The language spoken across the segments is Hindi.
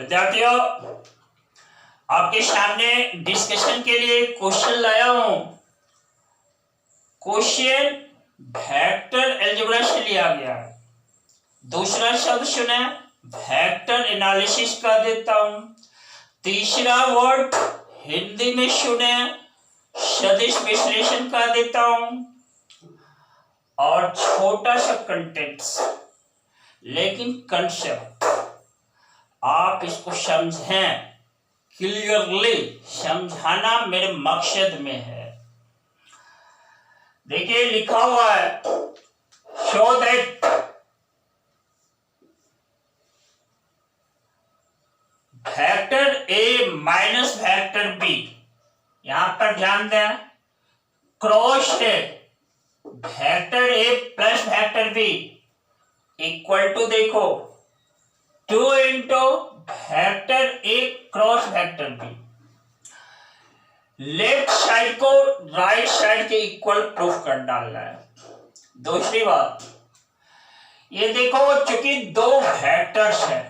विद्यार्थियों, आपके सामने डिस्कशन के लिए क्वेश्चन लाया हूं। क्वेश्चन वेक्टर अलजेब्रा से लिया गया है। दूसरा शब्द सुने, वेक्टर एनालिसिस का देता हूं। तीसरा वर्ड हिंदी में सुने, सदिश विश्लेषण का देता हूं। और छोटा सा कंटेंट्स, लेकिन कंसेप्ट आप इसको समझें, क्लियरली समझाना मेरे मकसद में है। देखिए लिखा हुआ है, show that vector A minus vector B, यहां पर ध्यान दें, cross vector A plus vector B equal to देखो 2 into vector A cross vector B. Left side को राइट साइड के इक्वल प्रूफ कर डालना है। दूसरी बात, ये देखो चूंकि दो वेक्टर्स है,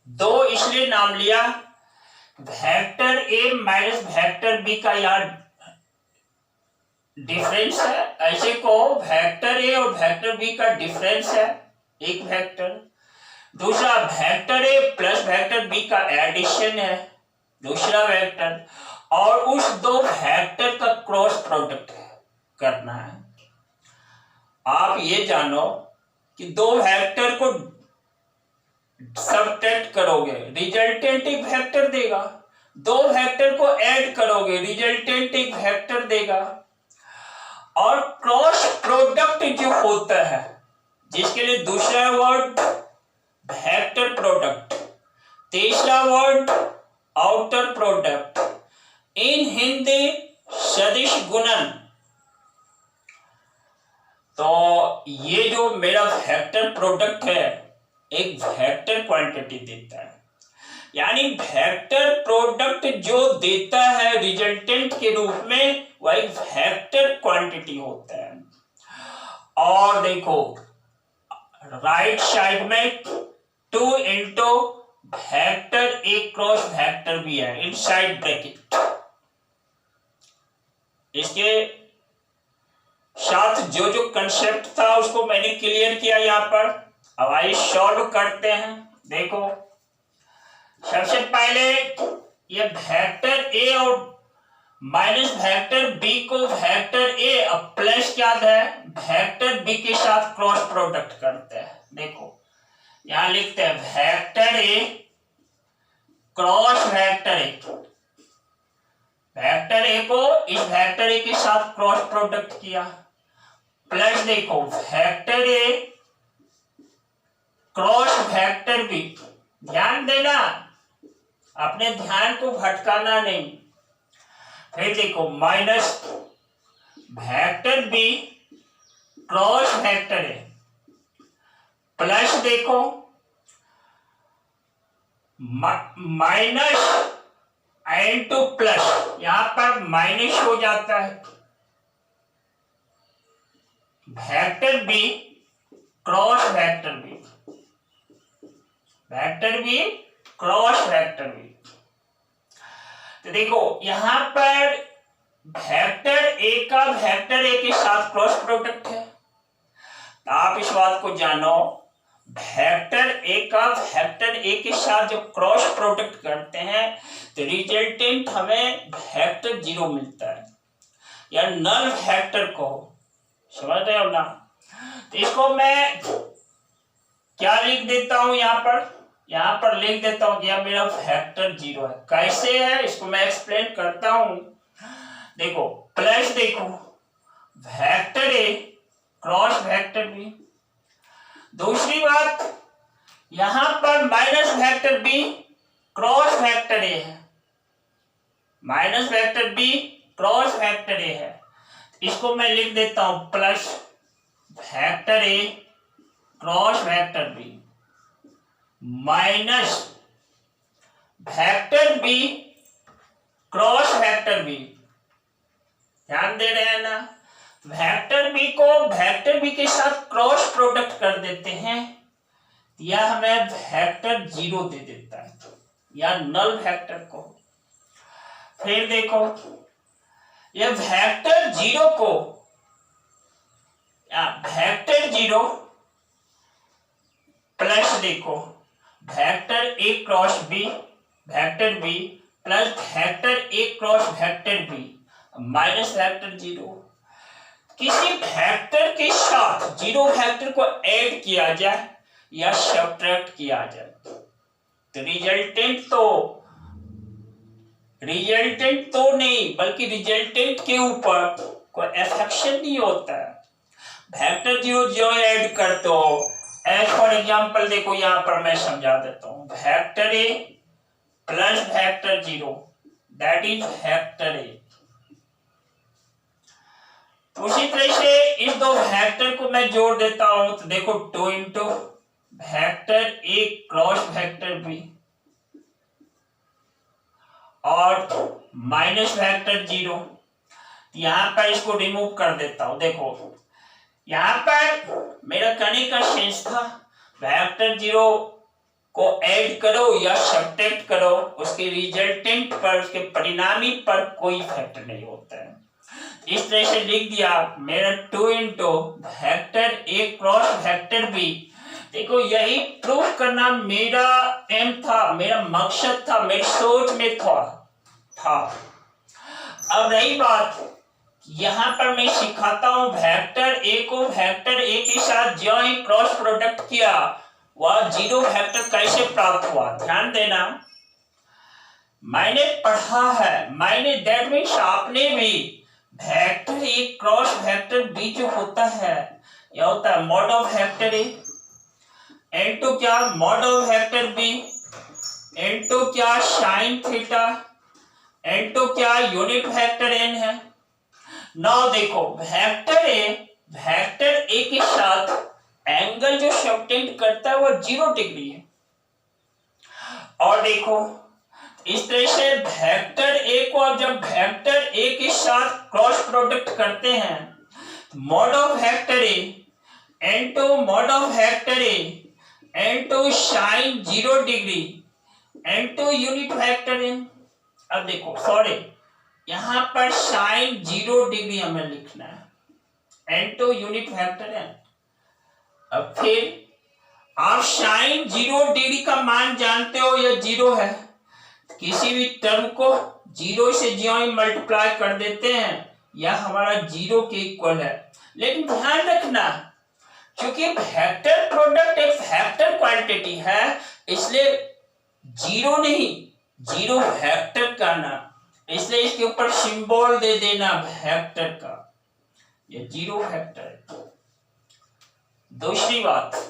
दो इसलिए नाम लिया, vector A minus vector B का यार डिफरेंस है, ऐसे को वेक्टर ए और वेक्टर बी का डिफरेंस है एक वेक्टर। दूसरा vector A plus vector B का एडिशन है दूसरा वेक्टर, और उस दो वेक्टर का क्रॉस प्रोडक्ट करना है। आप ये जानो कि दो वेक्टर को सबट्रैक्ट करोगे रिजल्टेंट एक वेक्टर देगा, दो वेक्टर को ऐड करोगे रिजल्टेंट एक वेक्टर देगा। और क्रॉस प्रोडक्ट जो होता है, जिसके लिए दूसरा वर्ड वेक्टर प्रोडक्ट, तीसरा वर्ड आउटर प्रोडक्ट, इन हिंदी सदिश गुणन। तो ये जो मेरा वेक्टर प्रोडक्ट है एक वेक्टर क्वांटिटी देता है, यानी वेक्टर प्रोडक्ट जो देता है रिजल्टेंट के रूप में वह एक वेक्टर क्वांटिटी होता है। और देखो राइट साइड में 2 into vector A cross vector भी है इनसाइड ब्रैकेट। इसके साथ जो जो कंसेप्ट था उसको मैंने क्लियर किया यहाँ पर। अब आइए सॉल्व करते हैं। देखो सबसे पहले ये वेक्टर ए और माइनस वेक्टर बी को वेक्टर ए अब प्लस क्या है वेक्टर बी के साथ क्रॉस प्रोडक्ट करते हैं। देखो यहां लिखते हैं vector A cross vector A, vector A को इस वेक्टर ए के साथ क्रॉस प्रोडक्ट किया, प्लस देखो vector A cross vector B. ध्यान देना, अपने ध्यान को भटकाना नहीं। फिर देखो minus vector B cross vector A, plus देखो माइनस इनटू प्लस, यहां पर माइनस हो जाता है, vector B cross vector B, vector B cross vector B. तो देखो यहां पर वेक्टर ए का वेक्टर ए के साथ क्रॉस प्रोडक्ट है। तो आप इस बात को जानो, वेक्टर ए का वेक्टर ए के साथ जब क्रॉस प्रोडक्ट करते हैं तो रिजल्टेंट हमें वेक्टर 0 मिलता है, या नल वेक्टर को, समझ रहे हो ना। तो इसको मैं क्या लिख देता हूं, यहां पर लिख देता हूं कि यह मेरा वेक्टर 0 है। कैसे है इसको मैं एक्सप्लेन करता हूं। देखो प्लस देखो vector A cross vector B. दूसरी बात यहां पर minus vector B cross vector A है, minus vector B cross vector A है। इसको मैं लिख देता हूं plus vector A cross vector B minus vector B cross vector B. ध्यान दे रहे हैं ना, वेक्टर बी को वेक्टर बी के साथ क्रॉस प्रोडक्ट कर देते हैं, यह हमें वेक्टर 0 दे देता है। या नल वेक्टर को। फिर देखो ये वेक्टर जीरो को या वेक्टर जीरो प्लस देखो vector A cross B vector B plus vector A cross vector B minus vector zero. किसी वेक्टर के साथ जीरो वेक्टर को ऐड किया जाए या सब्ट्रैक्ट किया जाए तो रिजल्टेंट तो नहीं बल्कि रिजल्टेंट के ऊपर कोई इफेक्शन नहीं होता है। वेक्टर जीरो जो ऐड करते हो एज फॉर एग्जांपल देखो यहां पर मैं समझा देता हूं vector A plus vector zero that is vector A. तो उसी तरह से इस दो वेक्टर को मैं जोड़ देता हूं तो देखो 2 into vector A cross vector B और माइनस वेक्टर जीरो। यहां पर इसको रिमूव कर देता हूं। देखो यहां पर मेरा कहने का सेंस था वेक्टर जीरो को ऐड करो या सब्ट्रैक्ट करो उसके रिजल्टेंट पर उसके परिणामी पर कोई इफेक्ट नहीं होता है। इस तरह से लिख दिया मेरा 2 into vector A cross vector B. देखो यही प्रूव करना मेरा एम था, मेरा मकसद था, मेरी सोच में था। अब रही बात यहां पर मैं सिखाता हूं वेक्टर ए को वेक्टर ए के साथ जो ही क्रॉस प्रोडक्ट किया वह जीरो वेक्टर कैसे प्राप्त हुआ। ध्यान देना मैंने पढ़ा है, मैंने दैट मीन्स आपने भी vector A cross vector B जो होता है यह होता है mod of vector A into क्या mod of vector B into क्या साइन थीटा इनटू क्या यूनिट वेक्टर एन है। नाउ देखो वेक्टर ए के साथ एंगल जो सब्टेंड करता है वो 0 डिग्री है। और देखो इस तरह से वेक्टर ए को अब जब वेक्टर ए के साथ क्रॉस प्रोडक्ट करते हैं mod of vector A into mod of vector A into sine 0 degree into unit vector N. अब देखो सॉरी यहां पर साइन 0 डिग्री हमें लिखना है इनटू यूनिट वेक्टर एन। अब फिर आप साइन 0 डिग्री का मान जानते हो यह 0 है। किसी भी टर्म को 0 से जो ही मल्टीप्लाई कर देते हैं यह हमारा 0 के इक्वल है। लेकिन ध्यान रखना क्योंकि वेक्टर प्रोडक्ट एक वेक्टर क्वांटिटी है इसलिए 0 नहीं 0 वेक्टर का नाम, इसलिए इसके ऊपर सिंबल दे देना वेक्टर का, ये 0 वेक्टर है। दूसरी बात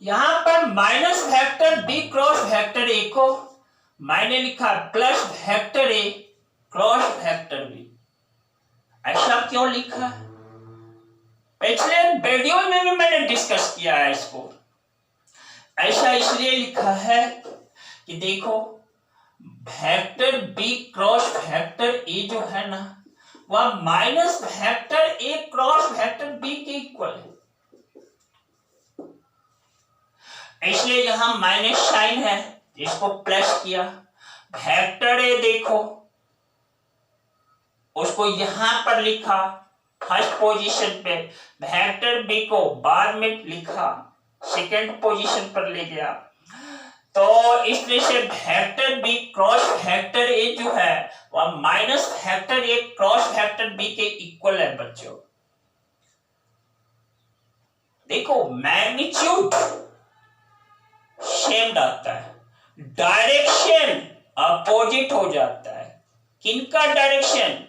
यहां पर minus vector B cross vector A को मैंने लिखा plus vector A cross vector B. ऐसा क्यों लिखा? पिछले वीडियो में भी मैंने डिस्कस किया है इसको। ऐसा इसलिए लिखा है कि देखो vector B cross vector A जो है ना वह minus vector A cross vector B के इक्वल है, इसलिए यहां माइनस साइन है इसको प्लस किया। वेक्टर ए देखो उसको यहां पर लिखा फर्स्ट पोजीशन पे, वेक्टर बी को बाद में लिखा सेकंड पोजीशन पर ले गया। तो इस तरह से vector B cross vector A जो है वह minus vector A cross vector B के इक्वल है बच्चों। देखो मैग्नीट्यूड सेम रहता है, डायरेक्शन अपोजिट हो जाता है। किनका direction?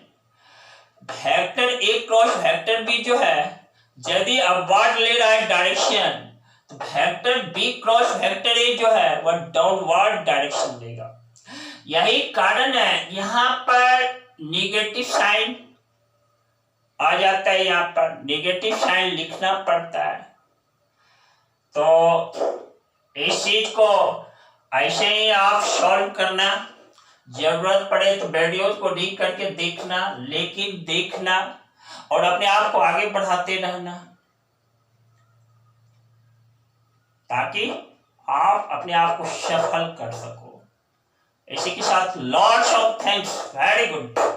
Vector A cross vector B जो है यदि अपवर्ड ले रहा है डायरेक्शन तो vector B cross vector A जो है वह डाउनवर्ड डायरेक्शन लेगा। यही कारण है यहां पर नेगेटिव साइन आ जाता है, यहां पर नेगेटिव साइन लिखना पड़ता है। तो इस चीज को ऐसे ही आप सॉल्व करना, जरूरत पड़े तो वीडियोस को रीड करके देखना, लेकिन देखना और अपने आप को आगे बढ़ाते रहना ताकि आप अपने आप को सफल कर सको। इसी के साथ lots of thanks, very good.